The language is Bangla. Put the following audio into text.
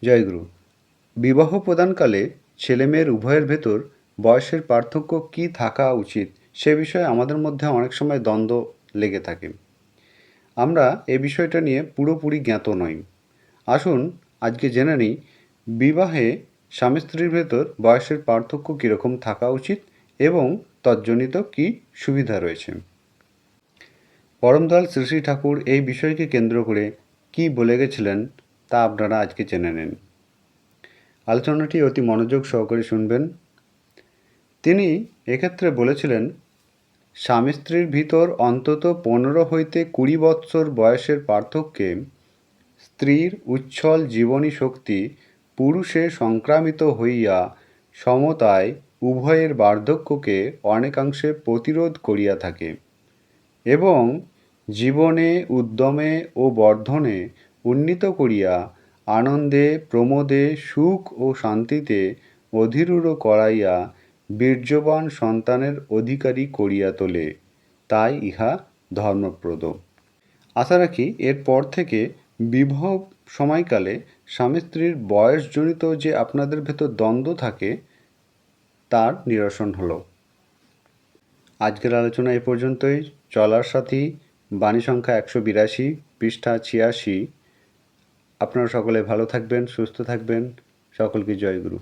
জয়গুরু। বিবাহ প্রদানকালে ছেলেমেয়ের উভয়ের ভেতর বয়সের পার্থক্য কী থাকা উচিত সে বিষয়ে আমাদের মধ্যে অনেক সময় দ্বন্দ্ব লেগে থাকে। আমরা এ বিষয়টা নিয়ে পুরোপুরি জ্ঞাত নই। আসুন আজকে জেনে নিই বিবাহে স্বামী স্ত্রীর ভেতর বয়সের পার্থক্য কীরকম থাকা উচিত এবং তজ্জনিত কী সুবিধা রয়েছে। পরমদয়াল শ্রী শ্রী ঠাকুর এই বিষয়কে কেন্দ্র করে কী বলে গেছিলেন তা আপনারা আজকে জেনে নিন। আলোচনাটি অতি মনোযোগ সহকারে শুনবেন। তিনি এক্ষেত্রে বলেছিলেন, স্বামী স্ত্রীর ভিতর অন্তত 15 হইতে 20 বৎসর বয়সের পার্থক্যে স্ত্রীর উচ্ছল জীবনী শক্তি পুরুষে সংক্রামিত হইয়া সমতায় উভয়ের বার্ধক্যকে অনেকাংশে প্রতিরোধ করিয়া থাকে এবং জীবনে উদ্যমে ও বর্ধনে উন্নীত করিয়া আনন্দে প্রমোদে সুখ ও শান্তিতে অধীরূঢ় করাইয়া বীর্যবান সন্তানের অধিকারী করিয়া তোলে, তাই ইহা ধর্মপ্রদ। আশা রাখি এরপর থেকে বিবাহ সময়কালে স্বামী স্ত্রীর বয়সজনিত যে আপনাদের ভেতর দ্বন্দ্ব থাকে তার নিরসন হলো। আজকের আলোচনা এ পর্যন্তই। চলার সাথী, বাণী সংখ্যা 182, পৃষ্ঠা 86। আপনারা সকলে ভালো থাকবেন, সুস্থ থাকবেন। সকলকে জয়গুরু।